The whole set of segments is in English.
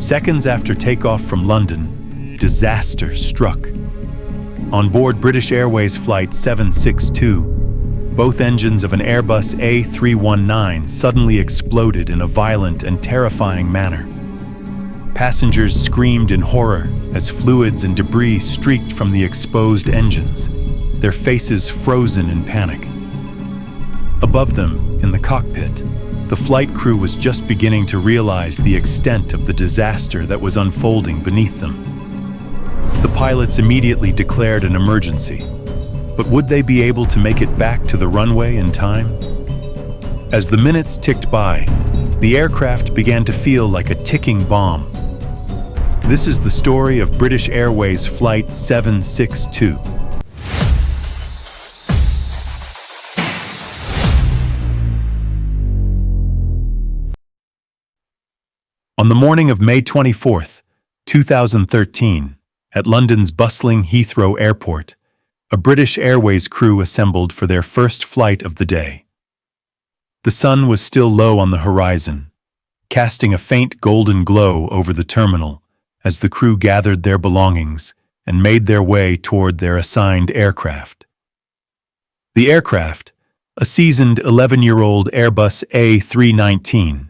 Seconds after takeoff from London, disaster struck. On board British Airways Flight 762, both engines of an Airbus A319 suddenly exploded in a violent and terrifying manner. Passengers screamed in horror as fluids and debris streaked from the exposed engines, their faces frozen in panic. Above them, in the cockpit, the flight crew was just beginning to realize the extent of the disaster that was unfolding beneath them. The pilots immediately declared an emergency, but would they be able to make it back to the runway in time? As the minutes ticked by, the aircraft began to feel like a ticking bomb. This is the story of British Airways Flight 762. On the morning of May 24, 2013, at London's bustling Heathrow Airport, a British Airways crew assembled for their first flight of the day. The sun was still low on the horizon, casting a faint golden glow over the terminal as the crew gathered their belongings and made their way toward their assigned aircraft. The aircraft, a seasoned 11-year-old Airbus A319,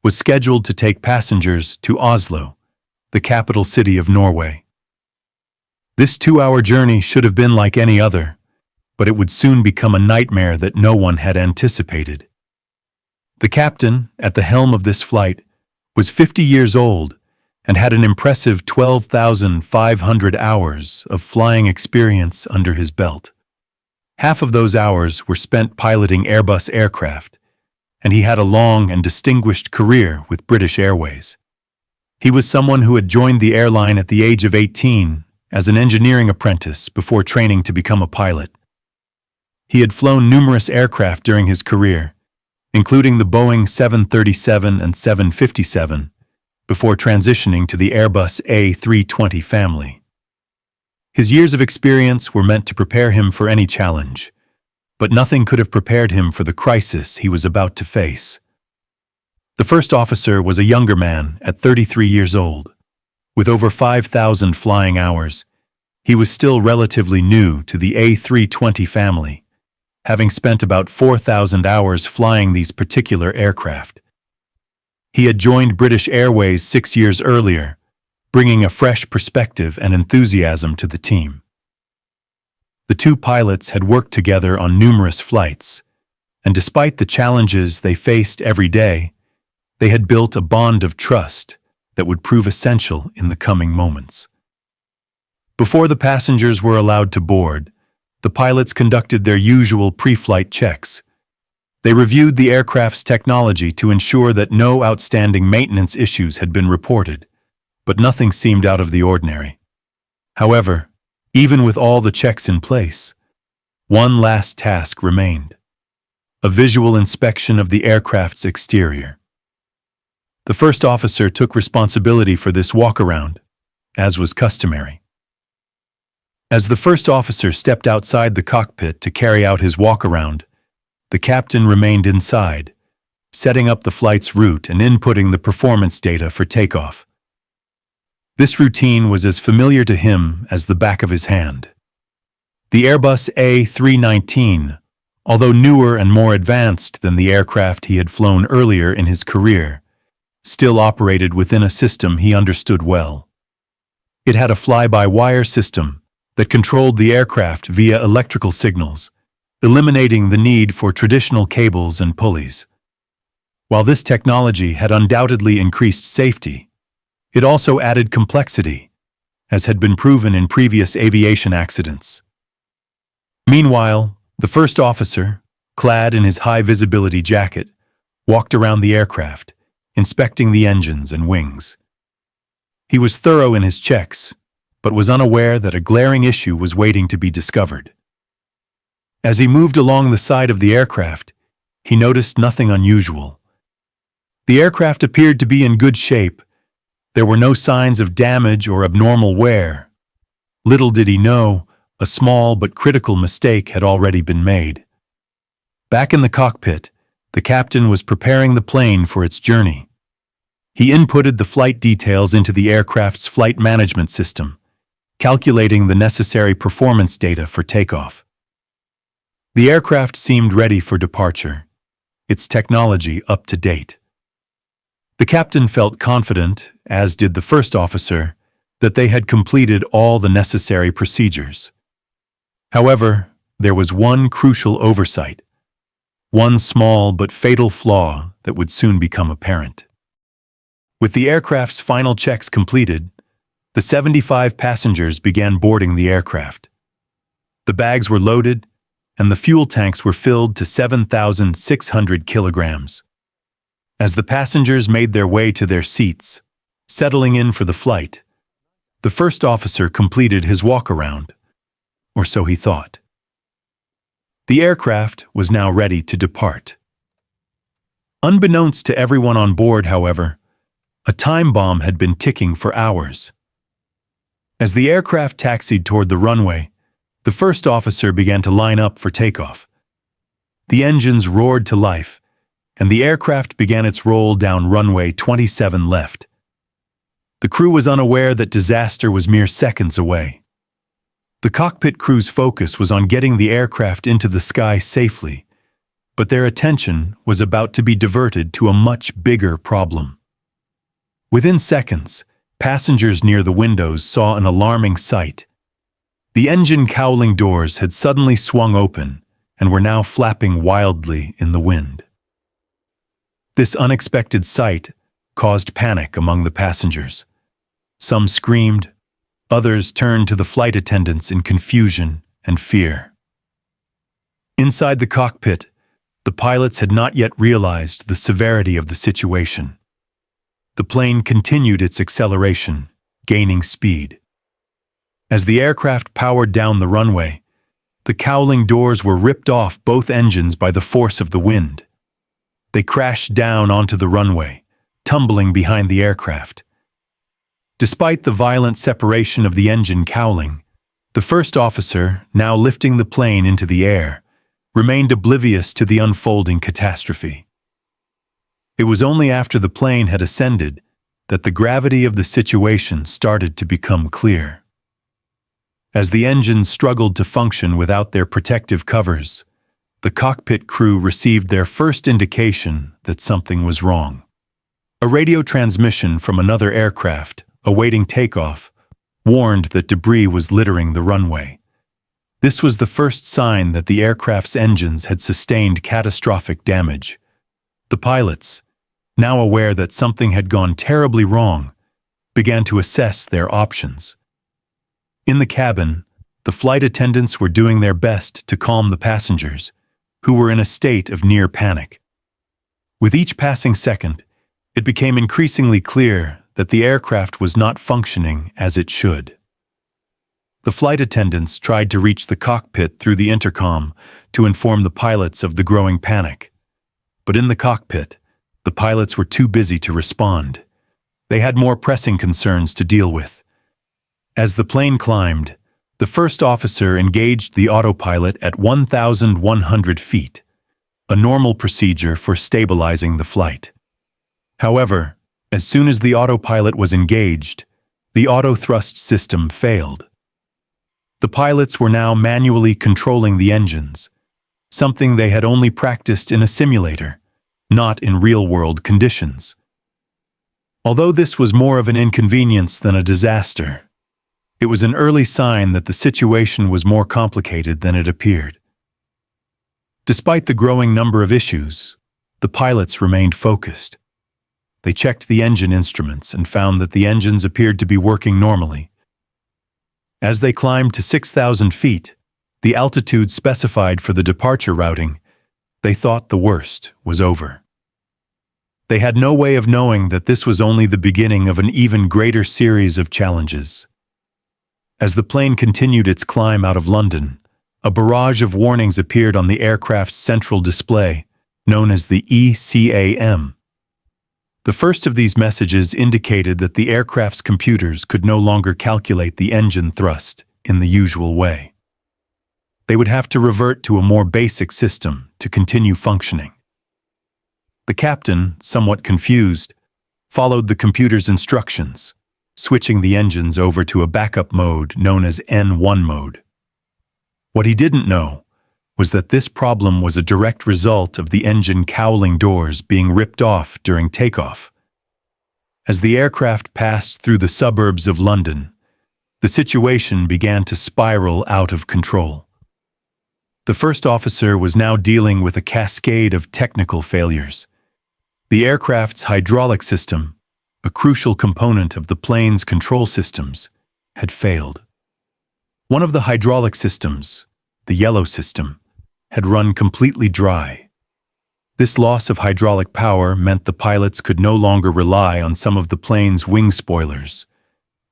was scheduled to take passengers to Oslo, the capital city of Norway. This 2-hour journey should have been like any other, but it would soon become a nightmare that no one had anticipated. The captain, at the helm of this flight, was 50 years old and had an impressive 12,500 hours of flying experience under his belt. Half of those hours were spent piloting Airbus aircraft, and he had a long and distinguished career with British Airways. He was someone who had joined the airline at the age of 18 as an engineering apprentice before training to become a pilot. He had flown numerous aircraft during his career, including the Boeing 737 and 757, before transitioning to the Airbus A320 family. His years of experience were meant to prepare him for any challenge, but nothing could have prepared him for the crisis he was about to face. The first officer was a younger man at 33 years old. With over 5,000 flying hours, he was still relatively new to the A320 family, having spent about 4,000 hours flying these particular aircraft. He had joined British Airways 6 years earlier, bringing a fresh perspective and enthusiasm to the team. The two pilots had worked together on numerous flights, and despite the challenges they faced every day, they had built a bond of trust that would prove essential in the coming moments. Before the passengers were allowed to board, the pilots conducted their usual pre-flight checks. They reviewed the aircraft's technology to ensure that no outstanding maintenance issues had been reported, but nothing seemed out of the ordinary. However, even with all the checks in place, one last task remained: a visual inspection of the aircraft's exterior. The first officer took responsibility for this walk-around, as was customary. As the first officer stepped outside the cockpit to carry out his walk-around, the captain remained inside, setting up the flight's route and inputting the performance data for takeoff. This routine was as familiar to him as the back of his hand. The Airbus A319, although newer and more advanced than the aircraft he had flown earlier in his career, still operated within a system he understood well. It had a fly-by-wire system that controlled the aircraft via electrical signals, eliminating the need for traditional cables and pulleys. While this technology had undoubtedly increased safety, it also added complexity, as had been proven in previous aviation accidents. Meanwhile, the first officer, clad in his high-visibility jacket, walked around the aircraft, inspecting the engines and wings. He was thorough in his checks, but was unaware that a glaring issue was waiting to be discovered. As he moved along the side of the aircraft, he noticed nothing unusual. The aircraft appeared to be in good shape. There were no signs of damage or abnormal wear. Little did he know, a small but critical mistake had already been made. Back in the cockpit, the captain was preparing the plane for its journey. He inputted the flight details into the aircraft's flight management system, calculating the necessary performance data for takeoff. The aircraft seemed ready for departure, its technology up to date. The captain felt confident, as did the first officer, that they had completed all the necessary procedures. However, there was one crucial oversight, one small but fatal flaw that would soon become apparent. With the aircraft's final checks completed, the 75 passengers began boarding the aircraft. The bags were loaded, and the fuel tanks were filled to 7,600 kilograms. As the passengers made their way to their seats, settling in for the flight, the first officer completed his walk-around, or so he thought. The aircraft was now ready to depart. Unbeknownst to everyone on board, however, a time bomb had been ticking for hours. As the aircraft taxied toward the runway, the first officer began to line up for takeoff. The engines roared to life, and the aircraft began its roll down runway 27 left. The crew was unaware that disaster was mere seconds away. The cockpit crew's focus was on getting the aircraft into the sky safely, but their attention was about to be diverted to a much bigger problem. Within seconds, passengers near the windows saw an alarming sight. The engine cowling doors had suddenly swung open and were now flapping wildly in the wind. This unexpected sight caused panic among the passengers. Some screamed, others turned to the flight attendants in confusion and fear. Inside the cockpit, the pilots had not yet realized the severity of the situation. The plane continued its acceleration, gaining speed. As the aircraft powered down the runway, the cowling doors were ripped off both engines by the force of the wind. They crashed down onto the runway, tumbling behind the aircraft. Despite the violent separation of the engine cowling, the first officer, now lifting the plane into the air, remained oblivious to the unfolding catastrophe. It was only after the plane had ascended that the gravity of the situation started to become clear. As the engines struggled to function without their protective covers, the cockpit crew received their first indication that something was wrong. A radio transmission from another aircraft, awaiting takeoff, warned that debris was littering the runway. This was the first sign that the aircraft's engines had sustained catastrophic damage. The pilots, now aware that something had gone terribly wrong, began to assess their options. In the cabin, the flight attendants were doing their best to calm the passengers, who were in a state of near panic. With each passing second, it became increasingly clear that the aircraft was not functioning as it should. The flight attendants tried to reach the cockpit through the intercom to inform the pilots of the growing panic. But in the cockpit, the pilots were too busy to respond. They had more pressing concerns to deal with. As the plane climbed, the first officer engaged the autopilot at 1,100 feet, a normal procedure for stabilizing the flight. However, as soon as the autopilot was engaged, the auto-thrust system failed. The pilots were now manually controlling the engines, something they had only practiced in a simulator, not in real-world conditions. Although this was more of an inconvenience than a disaster, it was an early sign that the situation was more complicated than it appeared. Despite the growing number of issues, the pilots remained focused. They checked the engine instruments and found that the engines appeared to be working normally. As they climbed to 6,000 feet, the altitude specified for the departure routing, they thought the worst was over. They had no way of knowing that this was only the beginning of an even greater series of challenges. As the plane continued its climb out of London, a barrage of warnings appeared on the aircraft's central display, known as the ECAM. The first of these messages indicated that the aircraft's computers could no longer calculate the engine thrust in the usual way. They would have to revert to a more basic system to continue functioning. The captain, somewhat confused, followed the computer's instructions, switching the engines over to a backup mode known as N1 mode. What he didn't know was that this problem was a direct result of the engine cowling doors being ripped off during takeoff. As the aircraft passed through the suburbs of London, the situation began to spiral out of control. The first officer was now dealing with a cascade of technical failures. The aircraft's hydraulic system, a crucial component of the plane's control systems, had failed. One of the hydraulic systems, the yellow system, had run completely dry. This loss of hydraulic power meant the pilots could no longer rely on some of the plane's wing spoilers,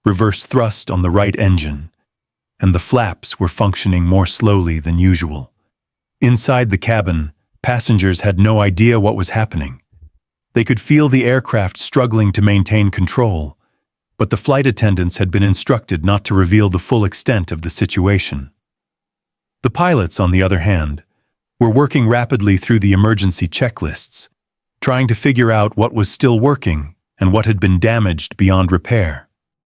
reverse thrust on the right engine, and the flaps were functioning more slowly than usual. Inside the cabin, passengers had no idea what was happening. They could feel the aircraft struggling to maintain control, but the flight attendants had been instructed not to reveal the full extent of the situation. The pilots, on the other hand, were working rapidly through the emergency checklists, trying to figure out what was still working and what had been damaged beyond repair.